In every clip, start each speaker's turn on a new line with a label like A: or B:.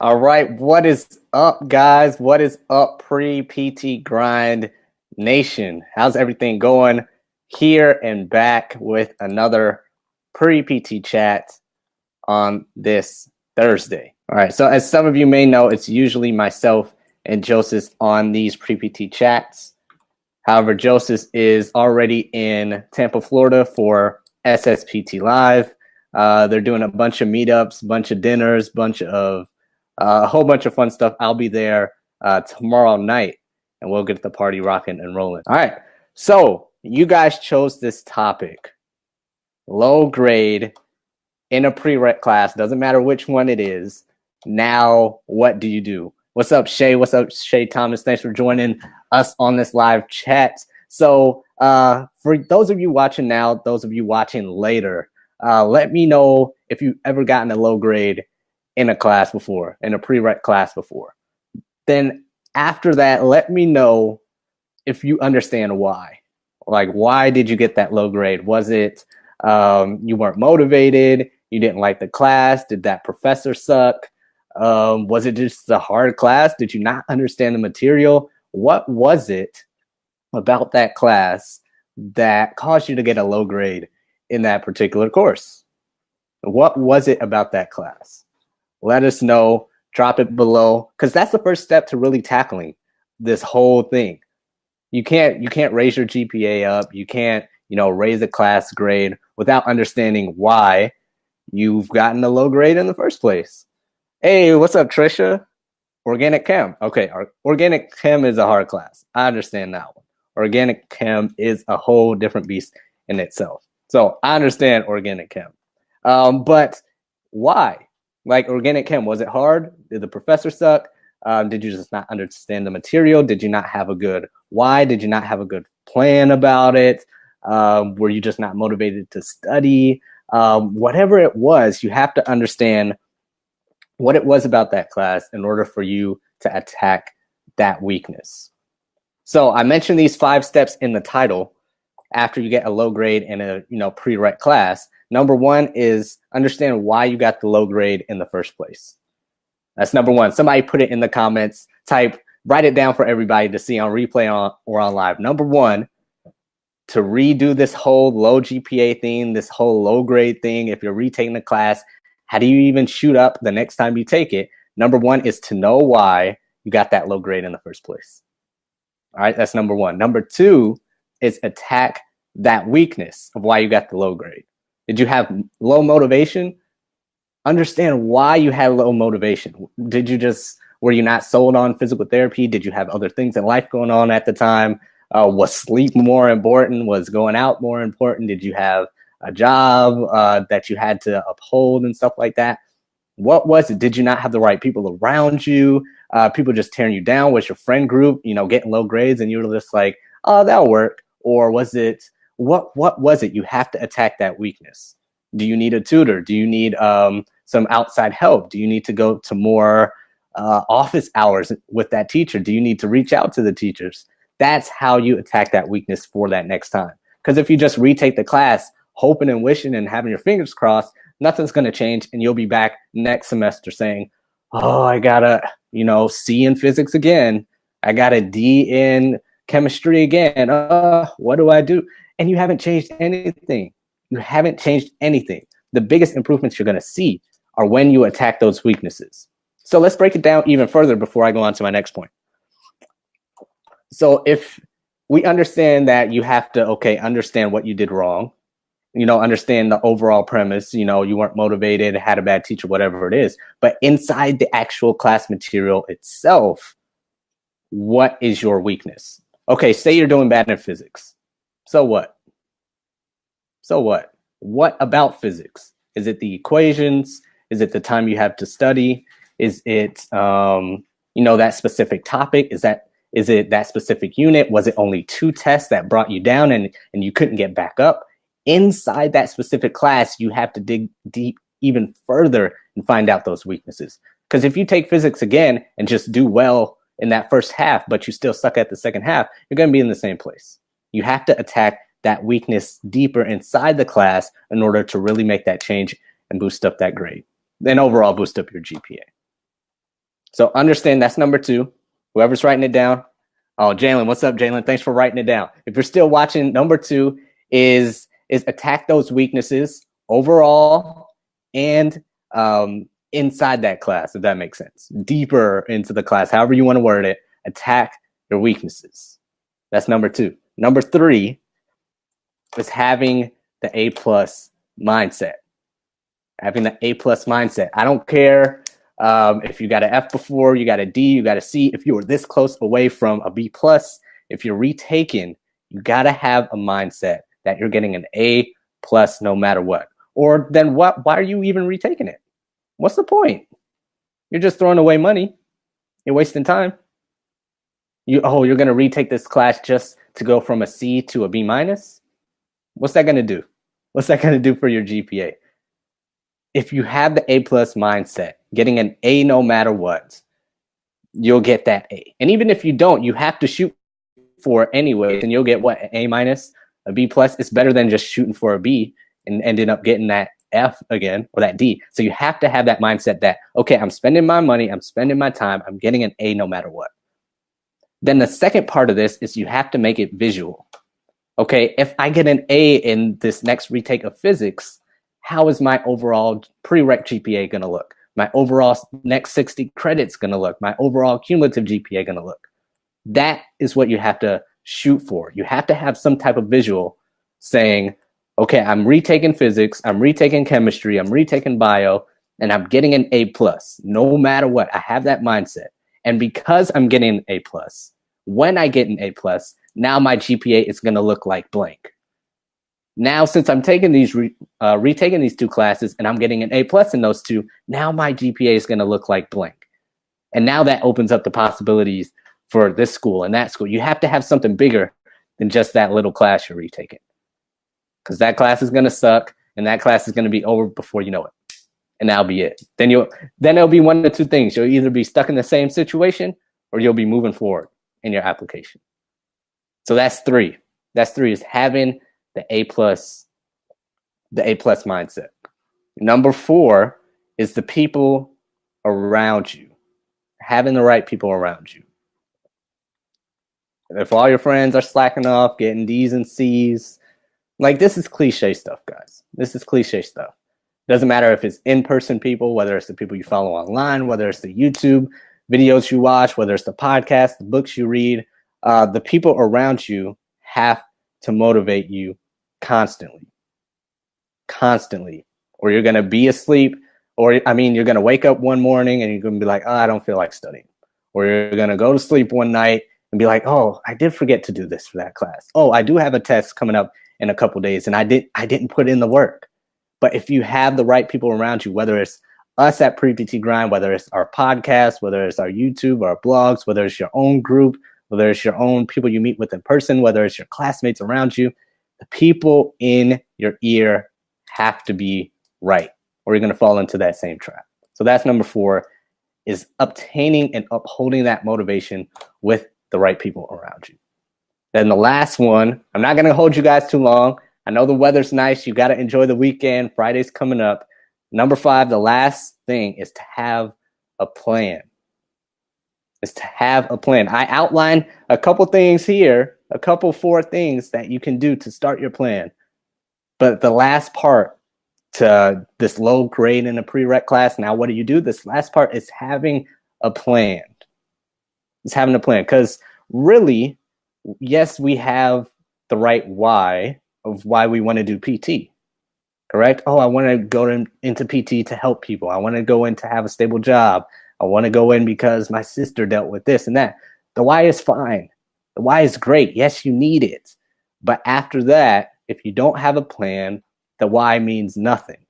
A: All right, what is up, guys? What is up, pre-PT Grind Nation? How's everything going? Here and back with another pre-PT chat on this Thursday. All right, so as some of you may know, it's usually myself and Joseph on these pre-PT chats. However, Joseph is already in Tampa, Florida for SSPT Live. They're doing a bunch of meetups, bunch of dinners, a whole bunch of fun stuff. I'll be there tomorrow night, and we'll get the party rocking and rolling. All right. So you guys chose this topic, low grade in a prereq class. Doesn't matter which one it is. Now, what do you do? What's up, Shay? What's up, Shay Thomas? Thanks for joining us on this live chat. So for those of you watching now, those of you watching later, let me know if you've ever gotten a low grade in a class before, in a prereq class before. Then after that, let me know if you understand why. Like, why did you get that low grade? Was it you weren't motivated? You didn't like the class? Did that professor suck? Was it just a hard class? Did you not understand the material? What was it about that class that caused you to get a low grade in that particular course? What was it about that class? Let us know, drop it below, because that's the first step to really tackling this whole thing. You can't raise your GPA up. You can't, raise a class grade without understanding why you've gotten a low grade in the first place. Hey, what's up, Trisha? Organic chem. Okay, organic chem is a hard class. I understand that one. Organic chem is a whole different beast in itself. So I understand organic chem. But why? Like organic chem, was it hard? Did the professor suck? Did you just not understand the material? Did you not have a good why? Did you not have a good plan about it? Were you just not motivated to study? Whatever it was, you have to understand what it was about that class in order for you to attack that weakness. So I mentioned these 5 steps in the title after you get a low grade in a prereq class. Number 1 is understand why you got the low grade in the first place. That's number 1. Somebody put it in the comments. Write it down for everybody to see on replay or on live. Number 1, to redo this whole low GPA thing, this whole low grade thing. If you're retaking the class, how do you even shoot up the next time you take it? Number 1 is to know why you got that low grade in the first place. All right, that's number 1. Number 2 is attack that weakness of why you got the low grade. Did you have low motivation? Understand why you had low motivation. Were you not sold on physical therapy? Did you have other things in life going on at the time? Was sleep more important? Was going out more important? Did you have a job that you had to uphold and stuff like that? What was it? Did you not have the right people around you? People just tearing you down? Was your friend group, getting low grades and you were just like, oh, that'll work? Or was it, what was it? You have to attack that weakness. Do you need a tutor? Do you need some outside help? Do you need to go to more office hours with that teacher? Do you need to reach out to the teachers? That's how you attack that weakness for that next time. Because if you just retake the class, hoping and wishing and having your fingers crossed, nothing's going to change. And you'll be back next semester saying, oh, I got a C in physics again. I got a D in chemistry again. What do I do? And you haven't changed anything. You haven't changed anything. The biggest improvements you're going to see are when you attack those weaknesses. So let's break it down even further before I go on to my next point. So if we understand that you have to, understand what you did wrong, understand the overall premise, you weren't motivated, had a bad teacher, whatever it is. But inside the actual class material itself, what is your weakness? Okay, say you're doing bad in physics. So what? So what? What about physics? Is it the equations? Is it the time you have to study? Is it, that specific topic? Is it that specific unit? Was it only 2 tests that brought you down and you couldn't get back up? Inside that specific class, you have to dig deep even further and find out those weaknesses. Because if you take physics again and just do well in that first half, but you still suck at the second half, you're going to be in the same place. You have to attack that weakness deeper inside the class in order to really make that change and boost up that grade. Then overall boost up your GPA. So understand that's number 2. Whoever's writing it down. Oh, Jalen, what's up, Jalen? Thanks for writing it down. If you're still watching, number 2 is attack those weaknesses overall and inside that class, if that makes sense. Deeper into the class, however you want to word it, attack your weaknesses. That's number 2. Number 3 is having the A+ mindset. Having the A+ mindset. I don't care if you got an F before, you got a D, you got a C. If you were this close away from a B+, if you're retaking, you got to have a mindset that you're getting an A+ no matter what. Or then what? Why are you even retaking it? What's the point? You're just throwing away money. You're wasting time. You're going to retake this class just to go from a C to a B-? What's that going to do? What's that going to do for your GPA? If you have the A+ mindset, getting an A no matter what, you'll get that A. And even if you don't, you have to shoot for it anyway, and you'll get what? An A-, a B+. It's better than just shooting for a B and ending up getting that F again or that D. So you have to have that mindset that, okay, I'm spending my money, I'm spending my time, I'm getting an A no matter what. Then the second part of this is you have to make it visual. Okay, if I get an A in this next retake of physics, how is my overall prereq GPA going to look? My overall next 60 credits going to look? My overall cumulative GPA going to look? That is what you have to shoot for. You have to have some type of visual saying, okay, I'm retaking physics, I'm retaking chemistry, I'm retaking bio, and I'm getting an A+, no matter what. I have that mindset. And because I'm getting an A+, when I get an A+, now my GPA is going to look like blank. Now, since I'm taking these retaking these 2 classes and I'm getting an A+ in those 2, now my GPA is going to look like blank. And now that opens up the possibilities for this school and that school. You have to have something bigger than just that little class you're retaking, because that class is going to suck and that class is going to be over before you know it. And that'll be it. Then it'll be one of 2 things. You'll either be stuck in the same situation or you'll be moving forward in your application. So that's 3. That's 3 is having the A+ mindset. Number 4 is the people around you. Having the right people around you. If all your friends are slacking off, getting D's and C's, like, this is cliche stuff, guys. This is cliche stuff. Doesn't matter if it's in-person people, whether it's the people you follow online, whether it's the YouTube videos you watch, whether it's the podcast, the books you read, the people around you have to motivate you constantly, or you're going to be asleep, or you're going to wake up one morning and you're going to be like, oh, I don't feel like studying, or you're going to go to sleep one night and be like, oh, I did forget to do this for that class. Oh, I do have a test coming up in a couple days and I didn't put in the work. But if you have the right people around you, whether it's us at Pre-PT Grind, whether it's our podcast, whether it's our YouTube, our blogs, whether it's your own group, whether it's your own people you meet with in person, whether it's your classmates around you, the people in your ear have to be right, or you're going to fall into that same trap. So that's number 4, is obtaining and upholding that motivation with the right people around you. Then the last one, I'm not going to hold you guys too long. I know the weather's nice. You got to enjoy the weekend. Friday's coming up. Number 5, the last thing is to have a plan. I outlined a couple things here, 4 things that you can do to start your plan. But the last part to this low grade in a prereq class, now what do you do? This last part is having a plan. Because really, yes, we have the right why of why we want to do PT, correct? Oh, I want to go into PT to help people. I want to go in to have a stable job. I want to go in because my sister dealt with this and that. The why is fine. The why is great. Yes, you need it. But after that, if you don't have a plan, the why means nothing.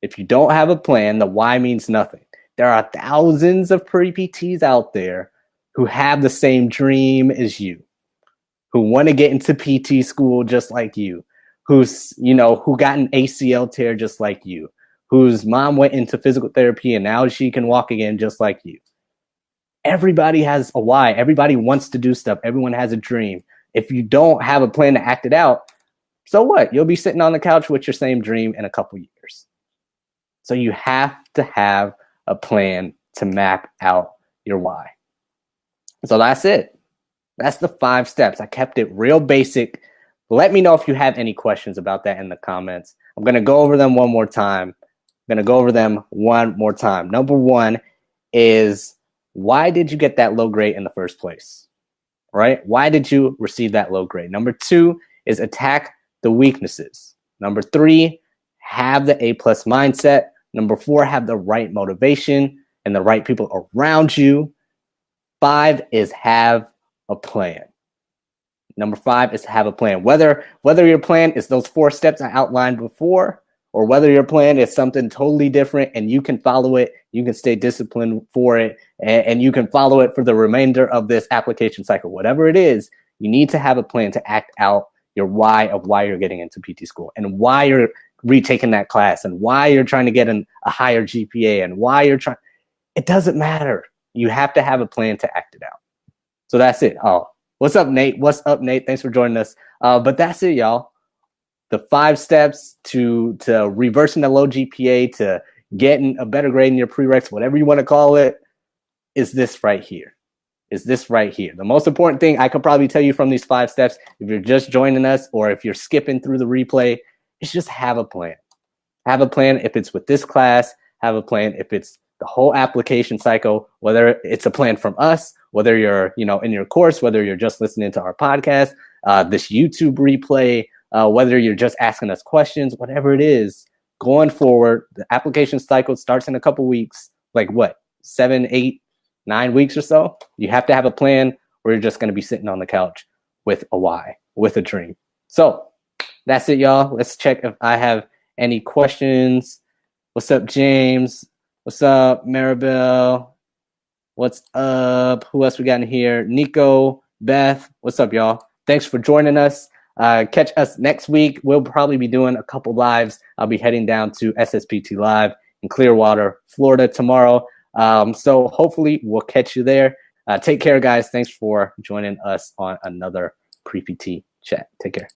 A: If you don't have a plan, the why means nothing. There are thousands of pre-PTs out there who have the same dream as you, who want to get into PT school just like you, who got an ACL tear just like you, whose mom went into physical therapy and now she can walk again just like you. Everybody has a why. Everybody wants to do stuff. Everyone has a dream. If you don't have a plan to act it out, so what? You'll be sitting on the couch with your same dream in a couple years. So you have to have a plan to map out your why. So that's it. That's the 5 steps. I kept it real basic. Let me know if you have any questions about that in the comments. I'm going to go over them one more time. Number 1 is, why did you get that low grade in the first place? Right? Why did you receive that low grade? Number 2 is attack the weaknesses. Number 3, have the A+ mindset. Number 4, have the right motivation and the right people around you. 5 is have a plan. Number 5 is to have a plan. Whether your plan is those 4 steps I outlined before, or whether your plan is something totally different and you can follow it, you can stay disciplined for it, and you can follow it for the remainder of this application cycle. Whatever it is, you need to have a plan to act out your why of why you're getting into PT school and why you're retaking that class and why you're trying to get a higher GPA and why you're trying. It doesn't matter. You have to have a plan to act it out. So that's it. Oh, what's up, Nate? Thanks for joining us. But that's it, y'all. The 5 steps to reversing the low GPA, to getting a better grade in your prereqs, whatever you want to call it, is this right here. The most important thing I could probably tell you from these 5 steps, if you're just joining us or if you're skipping through the replay, is just have a plan. Have a plan if it's with this class. Have a plan if it's the whole application cycle, whether it's a plan from us, whether you're in your course, whether you're just listening to our podcast, this YouTube replay, whether you're just asking us questions, whatever it is, going forward, the application cycle starts in a couple weeks, like 7, 8, 9 weeks or so. You have to have a plan, or you're just going to be sitting on the couch with a why, with a dream. So that's it, y'all. Let's check if I have any questions. What's up, James? What's up, Maribel? What's up? Who else we got in here? Nico, Beth. What's up, y'all? Thanks for joining us. Catch us next week. We'll probably be doing a couple lives. I'll be heading down to SSPT Live in Clearwater, Florida tomorrow. So hopefully we'll catch you there. Take care, guys. Thanks for joining us on another Pre-PT chat. Take care.